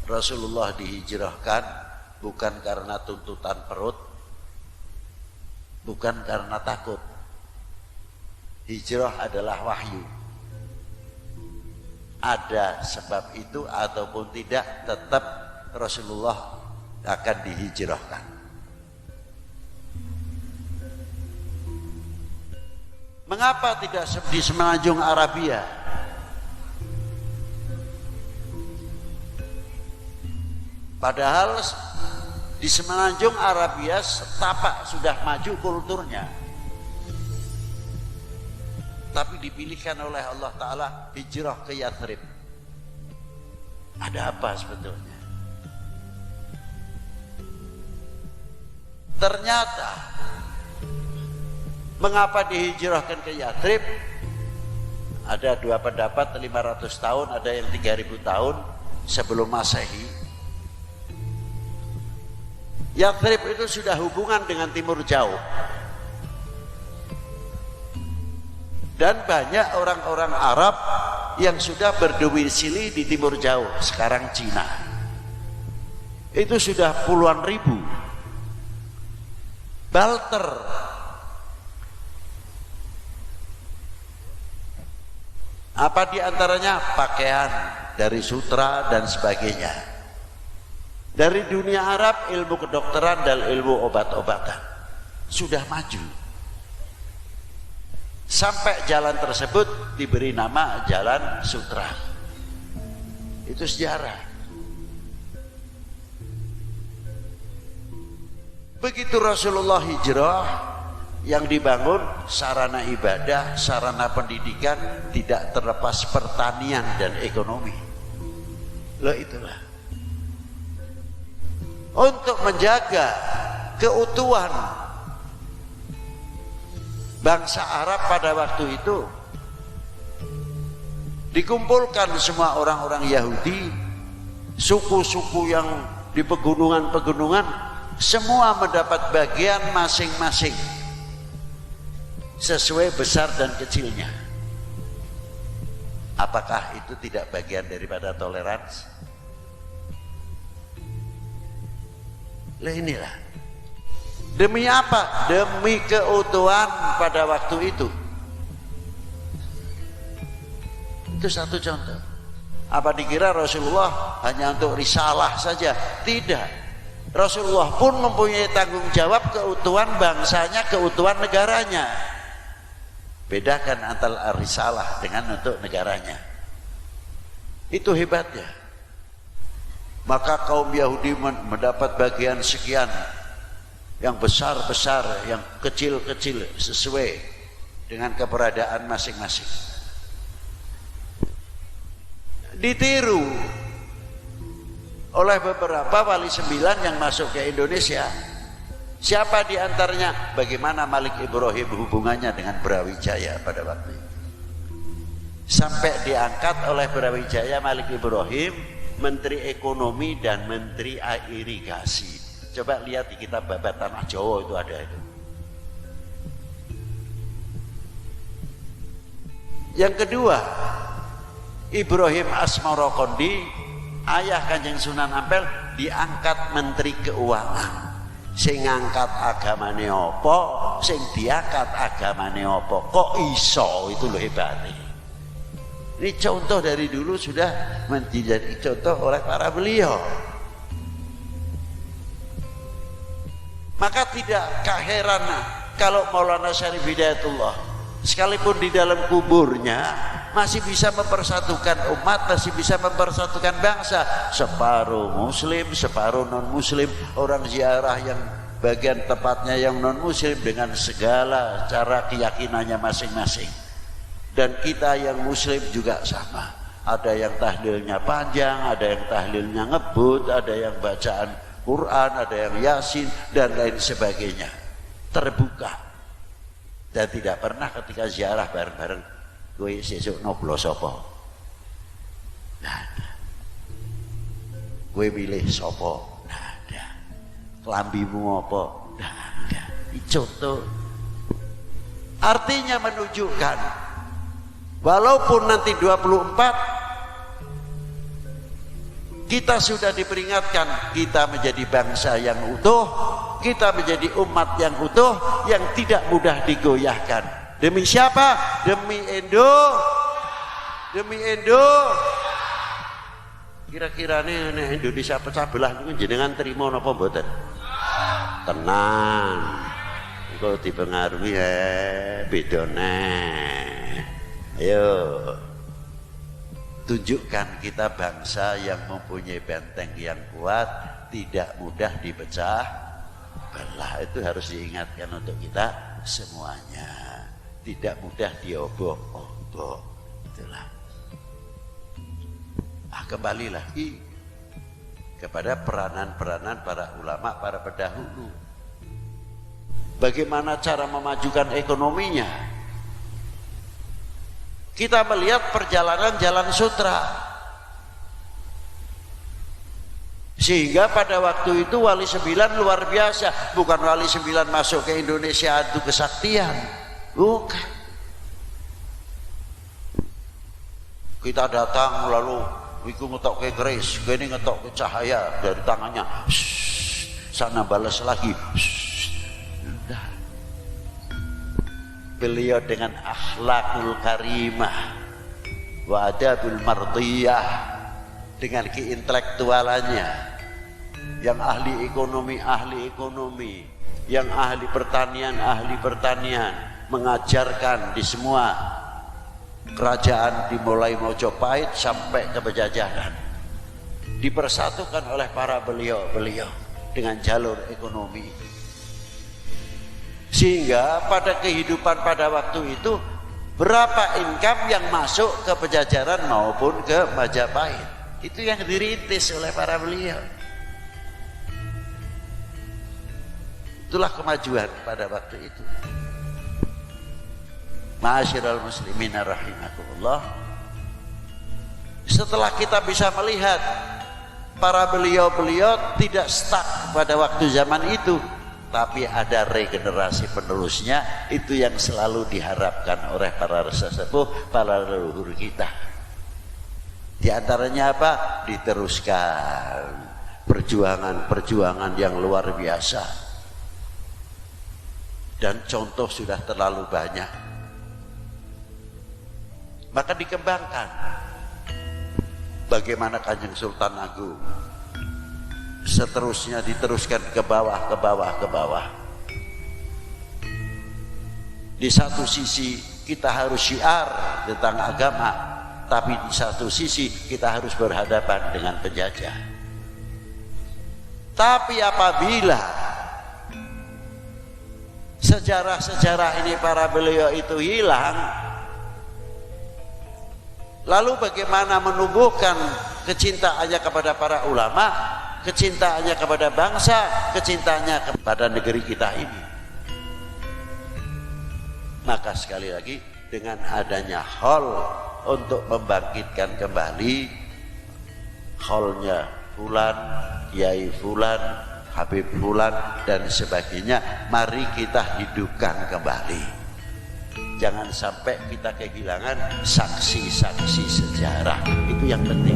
Rasulullah dihijrahkan bukan karena tuntutan perut, bukan karena takut. Hijrah adalah wahyu. Ada sebab itu ataupun tidak, tetap Rasulullah akan dihijrahkan. Mengapa tidak di semenanjung Arabia? Padahal di semenanjung Arabia setapak sudah maju kulturnya, tapi dipilihkan oleh Allah Ta'ala hijrah ke Yathrib. Ada apa sebetulnya? Ternyata mengapa dihijrahkan ke Yathrib? Ada dua pendapat, 500 tahun, ada yang 3000 tahun sebelum Masehi. Yathrib itu sudah hubungan dengan timur jauh. Dan banyak orang-orang Arab yang sudah berdomisili di timur jauh, sekarang Cina. Itu sudah puluhan ribu. Balter. Apa diantaranya? Pakaian dari sutra dan sebagainya. Dari dunia Arab, ilmu kedokteran dan ilmu obat-obatan sudah maju. Sampai jalan tersebut diberi nama Jalan Sutra. Itu sejarah. Begitu Rasulullah hijrah, yang dibangun sarana ibadah, sarana pendidikan, tidak terlepas pertanian dan ekonomi. Loh itulah. Untuk menjaga keutuhan bangsa Arab pada waktu itu, dikumpulkan semua orang-orang Yahudi, suku-suku yang di pegunungan-pegunungan, semua mendapat bagian masing-masing sesuai besar dan kecilnya. Apakah itu tidak bagian daripada toleransi? Lah inilah. Demi apa? Demi keutuhan pada waktu itu. Itu satu contoh. Apa dikira Rasulullah hanya untuk risalah saja? Tidak. Rasulullah pun mempunyai tanggung jawab keutuhan bangsanya, keutuhan negaranya. Bedakan antara risalah dengan untuk negaranya. Itu hebatnya. Maka kaum Yahudi mendapat bagian sekian, yang besar-besar, yang kecil-kecil, sesuai dengan keberadaan masing-masing. Ditiru oleh beberapa wali sembilan yang masuk ke Indonesia. Siapa diantaranya? Bagaimana Malik Ibrahim hubungannya dengan Brawijaya pada waktu itu? Sampai diangkat oleh Brawijaya Malik Ibrahim Menteri Ekonomi dan Menteri Irigasi. Coba lihat di kitab Babat Tanah Jawa itu ada itu. Yang kedua, Ibrahim Asmarokondi, ayah Kanjeng Sunan Ampel, diangkat Menteri Keuangan. Sing ngangkat agamane apa, sing diangkat agamane apa. Kok iso? Itu loh hebatnya. Ini contoh dari dulu sudah menjadi contoh oleh para beliau. Maka tidak heran kalau Maulana Syarif Hidayatullah sekalipun di dalam kuburnya masih bisa mempersatukan umat, masih bisa mempersatukan bangsa. Separuh muslim, separuh non muslim, orang ziarah yang bagian tepatnya yang non muslim dengan segala cara keyakinannya masing-masing. Dan kita yang muslim juga sama. Ada yang tahlilnya panjang, ada yang tahlilnya ngebut, ada yang bacaan Quran, ada yang Yasin dan lain sebagainya. Terbuka. Dan tidak pernah ketika ziarah bareng-bareng gue sesuk noblos apa. Nah, gue milih sopo. Nah, ada. Kelambimu apa? Nah, ada. Ini contoh. Artinya menunjukkan walaupun nanti 24 Kita sudah diperingatkan, kita menjadi bangsa yang utuh, kita menjadi umat yang utuh, yang tidak mudah digoyahkan. Demi siapa? Demi Indo. Kira-kira nih Indonesia pecah belah niku jenengan terima napa mboten? Tenang. Engko dipengaruhi bedone. Ayo. Tunjukkan kita bangsa yang mempunyai benteng yang kuat, tidak mudah dipecah belah. Itu harus diingatkan untuk kita semuanya. Tidak mudah diobok-obok. Itulah. Kembali lagi kepada peranan-peranan para ulama, para pendahulu. Bagaimana cara memajukan ekonominya? Kita melihat perjalanan Jalan Sutra. Sehingga pada waktu itu Wali Sembilan luar biasa. Bukan Wali Sembilan masuk ke Indonesia itu kesaktian. Bukan. Kita datang lalu iku ngetok ke keris, gini ngetok ke cahaya dari tangannya. Sana balas lagi. Beliau dengan akhlakul karimah wa adabul mardiyah, dengan keintelektualannya, yang ahli ekonomi, yang ahli pertanian, mengajarkan di semua kerajaan dimulai Mojopahit sampai ke Pejajaran, dipersatukan oleh para beliau dengan jalur ekonomi. Sehingga pada kehidupan pada waktu itu berapa income yang masuk ke Pejajaran maupun ke Majapahit, itu yang dirintis oleh para beliau. Itulah kemajuan pada waktu itu. Ma'asyiral muslimin rahimakumullah. Setelah kita bisa melihat para beliau tidak stuck pada waktu zaman itu, tapi ada regenerasi penerusnya. Itu yang selalu diharapkan oleh para sesepuh, para leluhur kita. Di antaranya apa? Diteruskan perjuangan yang luar biasa. Dan contoh sudah terlalu banyak. Maka dikembangkan. Bagaimana Kanjeng Sultan Agung seterusnya diteruskan ke bawah. Di satu sisi kita harus syiar tentang agama, tapi di satu sisi kita harus berhadapan dengan penjajah. Tapi apabila sejarah-sejarah ini para beliau itu hilang, lalu bagaimana menumbuhkan kecintaannya kepada para ulama, kecintaannya kepada bangsa, kecintaannya kepada negeri kita ini? Maka sekali lagi dengan adanya hall untuk membangkitkan kembali, hallnya Fulan, Kiai Fulan, Habib Fulan dan sebagainya, mari kita hidupkan kembali. Jangan sampai kita kehilangan saksi-saksi sejarah. Itu yang penting.